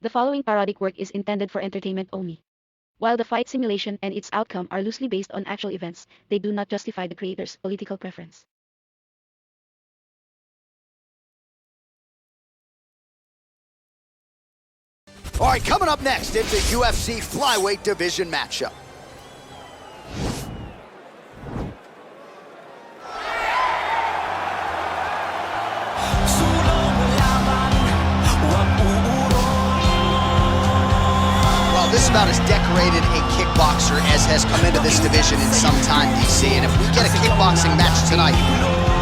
The following parodic work is intended for entertainment only. While the fight simulation and its outcome are loosely based on actual events, they do not justify the creator's political preference. All right, coming up next, it's a UFC flyweight division matchup. Well, this is about as decorated a kickboxer as has come into this division in some time, DC. And if we get a kickboxing match tonight,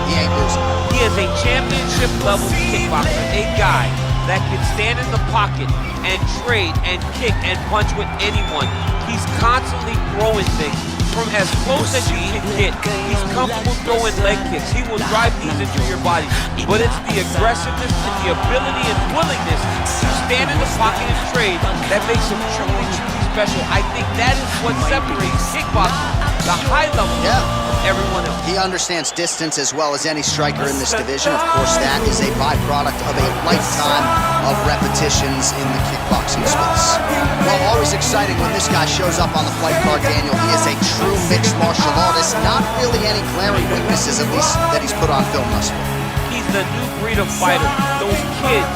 he ain't losing. He is a championship level kickboxer, a guy that can stand in the pocket and trade and kick and punch with anyone. He's constantly throwing things from as close as you can get. He's comfortable throwing leg kicks. He will drive these into your body. But it's the aggressiveness and the ability and willingness to stand in the pocket and trade that makes him truly, truly special. I think that is what separates kickboxing, the high level, everyone else. He understands distance as well as any striker in this division. Of course, that is a byproduct of a lifetime of repetitions in the kickboxing space. Well, always exciting when this guy shows up on the fight card, Daniel. He is a true mixed martial artist. Not really any glaring weaknesses, at least, that he's put on film thus far. He's the new breed of fighter. Those kids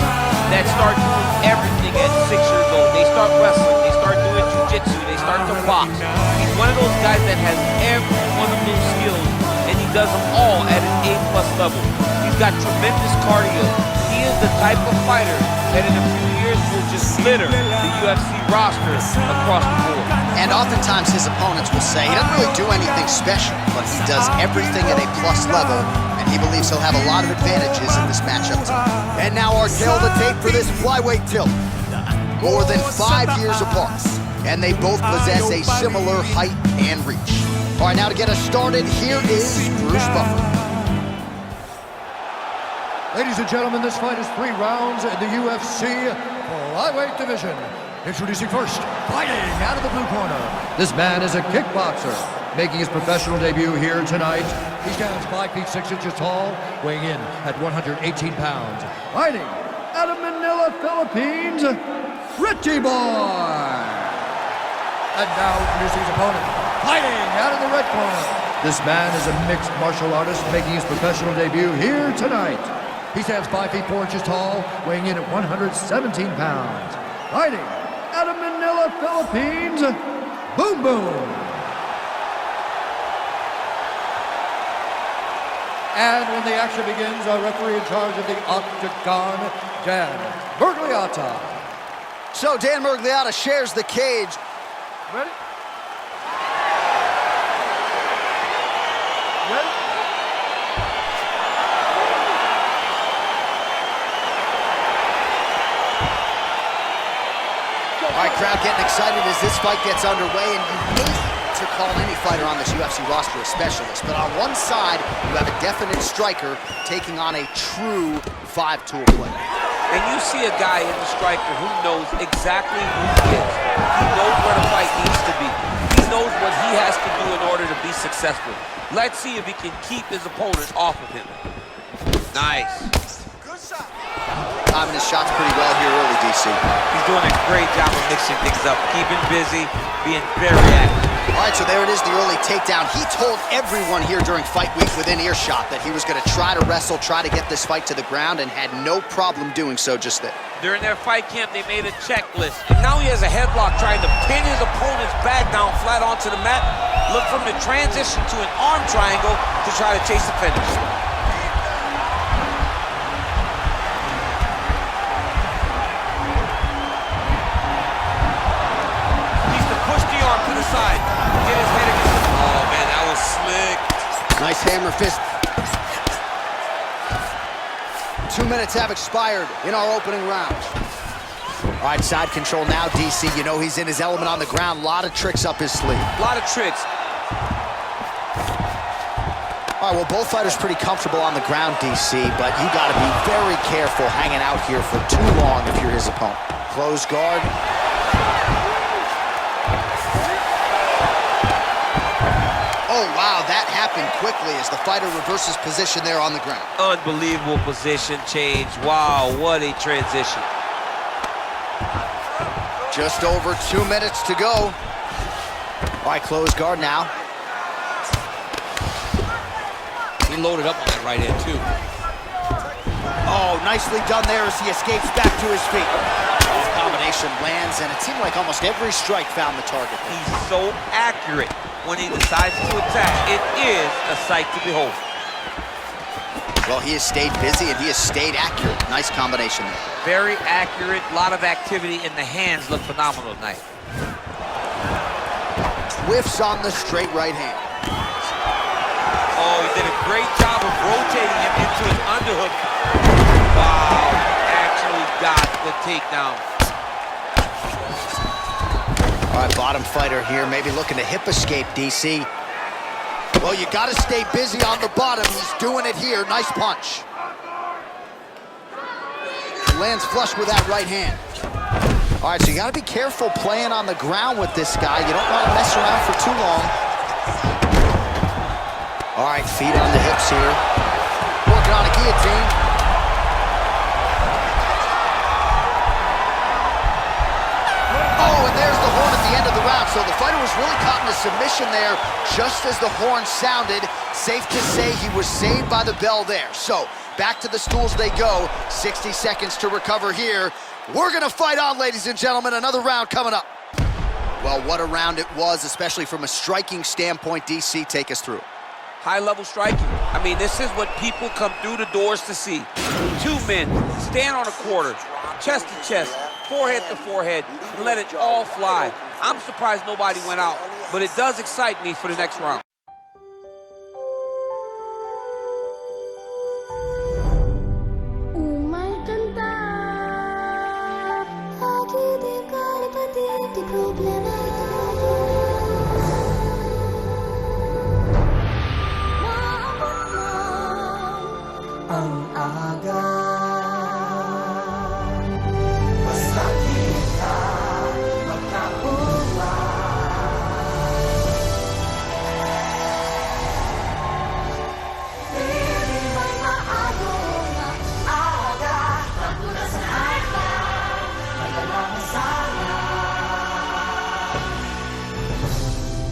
that start doing everything at 6 years old. They start wrestling, they start doing jiu-jitsu, they start to box. He's one of those guys that has every one of those skills, and he does them all at an A+ level. He's got tremendous cardio. He is the type of fighter that in a few years will just litter the UFC roster across the board. And oftentimes his opponents will say he doesn't really do anything special, but he does everything at a plus level, and he believes he'll have a lot of advantages in this matchup tonight. And now our tail to tape for this flyweight tilt. More than 5 years apart, and they both possess a similar height and reach. All right, now to get us started, here is Bruce Buffer. Ladies and gentlemen, this fight is 3 rounds in the UFC flyweight division. Introducing first, fighting out of the blue corner. This man is a kickboxer, making his professional debut here tonight. He stands 5 feet 6 inches tall, weighing in at 118 pounds. Fighting out of Manila, Philippines, Richie Boy. And now introducing his opponent, fighting out of the red corner. This man is a mixed martial artist, making his professional debut here tonight. He stands 5 feet 4 inches tall, weighing in at 117 pounds. Fighting out of Manila, Philippines, Bongbong. And when the action begins, our referee in charge of the octagon, Dan Bergliata. So Dan Bergliata shares the cage. Ready? Ready? All right, crowd getting excited as this fight gets underway, and you hate to call any fighter on this UFC roster a specialist, but on one side, you have a definite striker taking on a true 5-tool player. And you see a guy in the striker who knows exactly who he is. He knows where the fight needs to be. He knows what he has to do in order to be successful. Let's see if he can keep his opponent off of him. Nice. Good shot. Timing his shots pretty well here early, DC. He's doing a great job of mixing things up, keeping busy, being very active. All right, so there it is, the early takedown. He told everyone here during fight week within earshot that he was going to try to wrestle, try to get this fight to the ground, and had no problem doing so just there. During their fight camp, they made a checklist. And now he has a headlock trying to pin his opponent's back down flat onto the mat. Look from the transition to an arm triangle to try to chase the finish. Side. Get his head against the... Oh, man, that was slick. Nice hammer fist. 2 minutes have expired in our opening round. All right, side control now, DC. You know he's in his element on the ground. A lot of tricks up his sleeve. A lot of tricks. All right, well, both fighters pretty comfortable on the ground, DC, but you got to be very careful hanging out here for too long if you're his opponent. Close guard. Oh, wow, that happened quickly as the fighter reverses position there on the ground. Unbelievable position change. Wow, what a transition. Just over 2 minutes to go. All right, close guard now. He loaded up on that right hand, too. Oh, nicely done there as he escapes back to his feet. The combination lands, and it seemed like almost every strike found the target. He's so accurate when he decides to attack. It is a sight to behold. Well, he has stayed busy, and he has stayed accurate. Nice combination there. Very accurate, a lot of activity, and the hands look phenomenal tonight. Whiffs on the straight right hand. Oh, he did a great job of rotating him into his underhook. Wow, actually got the takedown. All right, bottom fighter here, maybe looking to hip escape, DC. Well, you got to stay busy on the bottom. He's doing it here. Nice punch. Lands flush with that right hand. All right, so you got to be careful playing on the ground with this guy. You don't want to mess around for too long. All right, feet on the hips here. Working on a guillotine. Oh, and there's the horn at the end of the round. So the fighter was really caught in a submission there just as the horn sounded. Safe to say he was saved by the bell there. So back to the stools they go. 60 seconds to recover here. We're going to fight on, ladies and gentlemen. Another round coming up. Well, what a round it was, especially from a striking standpoint. DC, take us through. High-level striking. I mean, this is what people come through the doors to see. Two men stand on a quarter, chest to chest, forehead to forehead, and let it all fly. I'm surprised nobody went out, but it does excite me for the next round.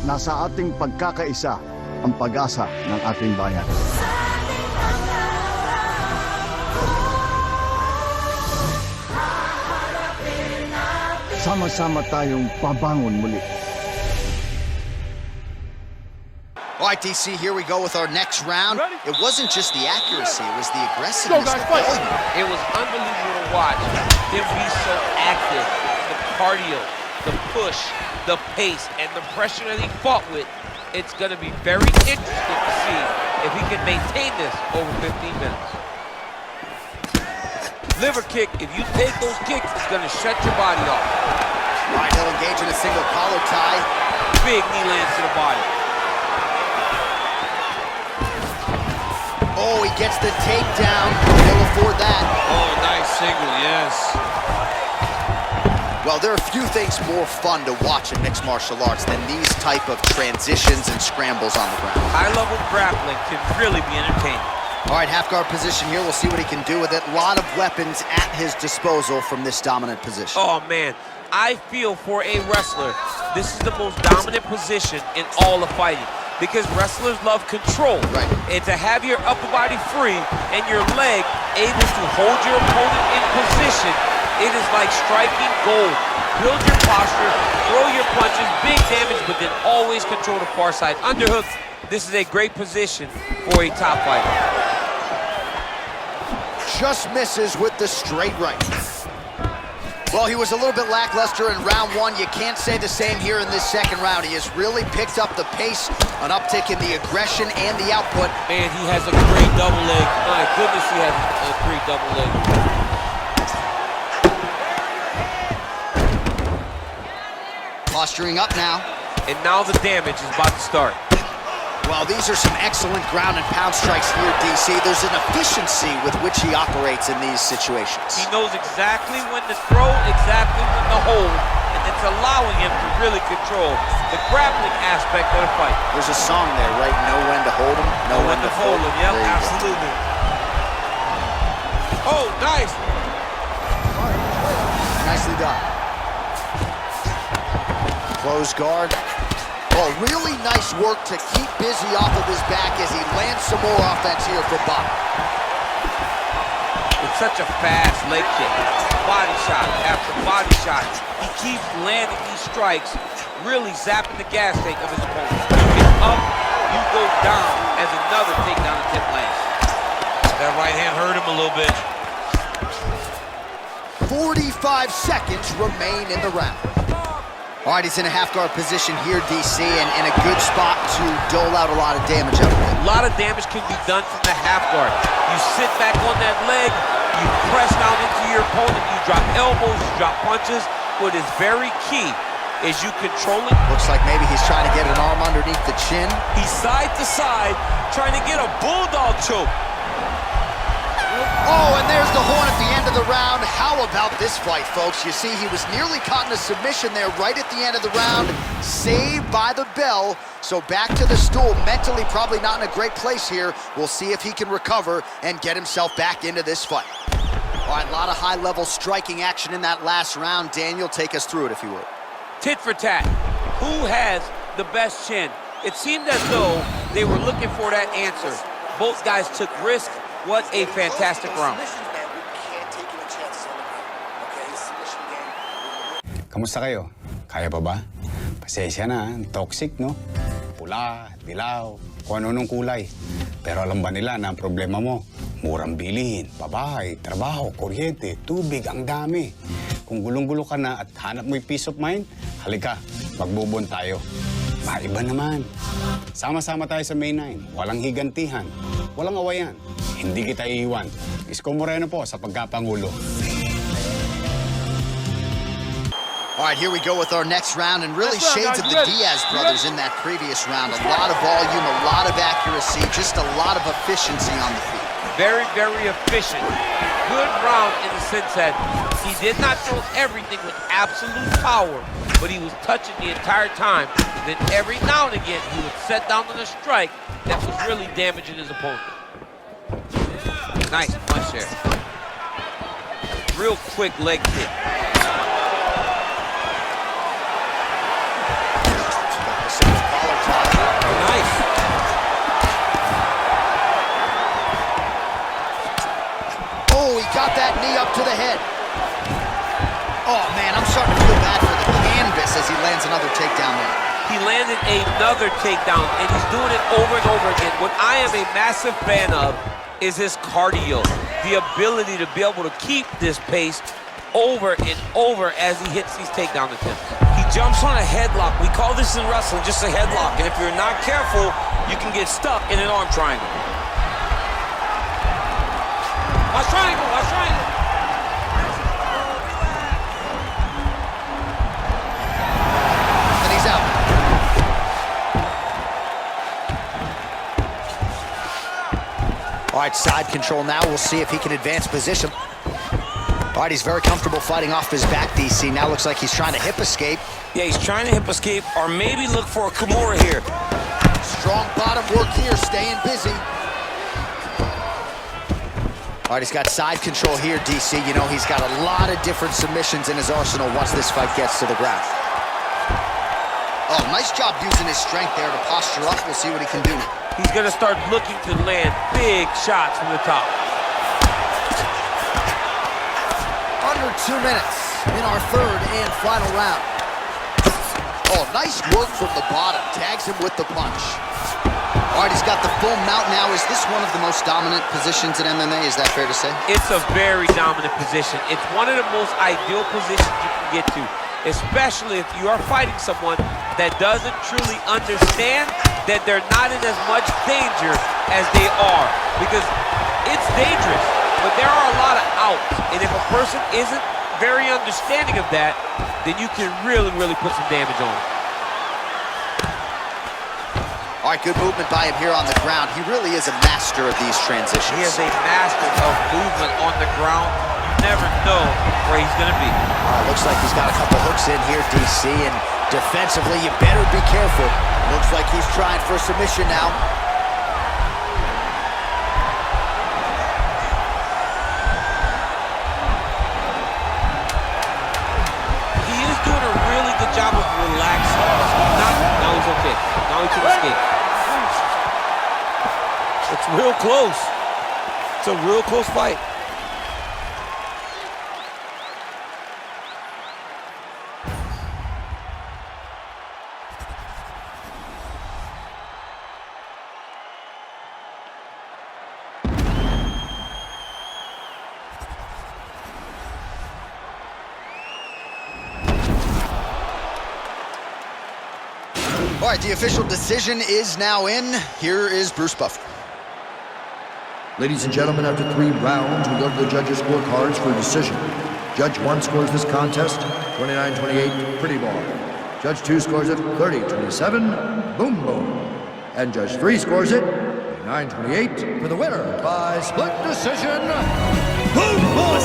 Nasa ating pagkakaisa ang pag-asa ng ating bayan. Sama-sama tayong pabangon muli. All right, DC, here we go with our next round. It wasn't just the accuracy, it was the aggressiveness. It was unbelievable to watch him be so active. The cardio, the push, the pace, and the pressure that he fought with. It's going to be very interesting to see if he can maintain this over 15 minutes. Liver kick, if you take those kicks, it's going to shut your body off. All right, he'll engage in a single collar tie. Big knee lands to the body. Oh, he gets the takedown. He'll afford that. Oh, nice single, yes. Well, there are few things more fun to watch in mixed martial arts than these type of transitions and scrambles on the ground. High-level grappling can really be entertaining. All right, half guard position here. We'll see what he can do with it. A lot of weapons at his disposal from this dominant position. Oh, man. I feel for a wrestler, this is the most dominant position in all of fighting because wrestlers love control. Right. And to have your upper body free and your leg able to hold your opponent in position, it is like striking gold. Build your posture, throw your punches, big damage, but then always control the far side. Underhook, this is a great position for a top fighter. Just misses with the straight right. Well, he was a little bit lackluster in round one. You can't say the same here in this second round. He has really picked up the pace, an uptick in the aggression and the output. Man, he has a great double leg. My goodness, he has a great double leg. Posturing up now. And now the damage is about to start. Well, these are some excellent ground and pound strikes here, DC. There's an efficiency with which he operates in these situations. He knows exactly when to throw, exactly when to hold, and it's allowing him to really control the grappling aspect of the fight. There's a song there, right? Know when to hold him, know when to fold him. Yep, absolutely. Oh, nice. Nicely done. Close guard. Oh, really nice work to keep busy off of his back as he lands some more offense here for Bob. It's such a fast leg kick. Body shot after body shot. He keeps landing these strikes, really zapping the gas tank of his opponent. You get up, you go down as another takedown attempt lands. That right hand hurt him a little bit. 45 seconds remain in the round. All right, he's in a half-guard position here, DC, and in a good spot to dole out a lot of damage out of it. A lot of damage can be done from the half guard. You sit back on that leg, you press down into your opponent, you drop elbows, you drop punches. What is very key is you control it. Looks like maybe he's trying to get an arm underneath the chin. He's side to side, trying to get a bulldog choke. Oh, and there's the horn at the end of the round. How about this fight, folks? You see, he was nearly caught in a submission there right at the end of the round. Saved by the bell. So back to the stool. Mentally probably not in a great place here. We'll see if he can recover and get himself back into this fight. All right, a lot of high-level striking action in that last round. Daniel, take us through it, if you would. Tit for tat. Who has the best chin? It seemed as though they were looking for that answer. Both guys took risks. What a fantastic round. Kamusta kayo? Kaya pa ba? Pasensya na, toxic, no? Pula, dilaw, kung ano-anong kulay. Pero alam ba nila na ang problema mo? Murang bilihin, pabahay, trabaho, kuryente, tubig, ang dami. Kung gulong-gulo ka na at hanap mo yung peace of mind, halika, magbubon tayo. Maiba naman. Sama-sama tayo sa May 9. Walang higantihan, walang awayan. Hindi kita iiwan. Isko Moreno po sa pagkapangulo. All right, here we go with our next round, and really shades of the Diaz brothers in that previous round. A lot of volume, a lot of accuracy, just a lot of efficiency on the feet. Very, very efficient. Good round in the sense that he did not throw everything with absolute power, but he was touching the entire time. Then every now and again, he would set down on a strike that was really damaging his opponent. Nice punch there. Real quick leg kick. Nice. Oh, he got that knee up to the head. Oh, man, I'm starting to feel bad for the canvas as he lands another takedown there. He landed another takedown, and he's doing it over and over again. What I am a massive fan of is his cardio, the ability to be able to keep this pace over and over as he hits these takedown attempts. He jumps on a headlock. We call this in wrestling just a headlock. And if you're not careful, you can get stuck in an arm triangle. Watch triangle, watch triangle. And he's out. All right, side control now. We'll see if he can advance position. All right, he's very comfortable fighting off his back, DC. Now looks like he's trying to hip escape. Yeah, he's trying to hip escape or maybe look for a Kimura here. Strong bottom work here, staying busy. All right, he's got side control here, DC. You know, he's got a lot of different submissions in his arsenal once this fight gets to the ground. Oh, nice job using his strength there to posture up. We'll see what he can do. He's gonna start looking to land big shots from the top. Under 2 minutes in our third and final round. Oh, nice work from the bottom. Tags him with the punch. All right, he's got the full mount now. Is this one of the most dominant positions in MMA? Is that fair to say? It's a very dominant position. It's one of the most ideal positions you can get to, especially if you are fighting someone that doesn't truly understand that they're not in as much danger as they are. Because it's dangerous, but there are a lot of outs. And if a person isn't very understanding of that, then you can really, really put some damage on them. All right, good movement by him here on the ground. He really is a master of these transitions. He is a master of movement on the ground. You never know where he's going to be. Looks like he's got a couple hooks in here, DC, and defensively, you better be careful. Looks like he's trying for submission now. He is doing a really good job of relaxing kick. Now he can escape. It's real close. It's a real close fight. All right, the official decision is now in. Here is Bruce Buffer. Ladies and gentlemen, after 3 rounds, we go to the judges' scorecards for a decision. Judge 1 scores this contest 29-28, pretty ball. Judge 2 scores it 30-27, boom boom. And Judge 3 scores it 29-28 for the winner by split decision. Boom boom!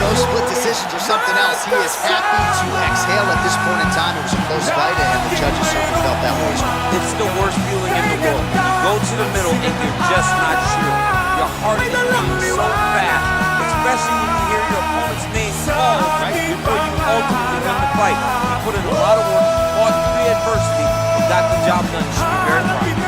Those split decisions are something else. He is happy to exhale at this point in time. It was a close fight, and the judges certainly felt that way as well. It's the worst feeling in the world. You go to the middle and you're just not sure. Your heart is beating so fast, especially when you hear your opponent's name called right before you ultimately win the fight. He put in a lot of work, fought through the adversity, and got the job done. You should be very proud.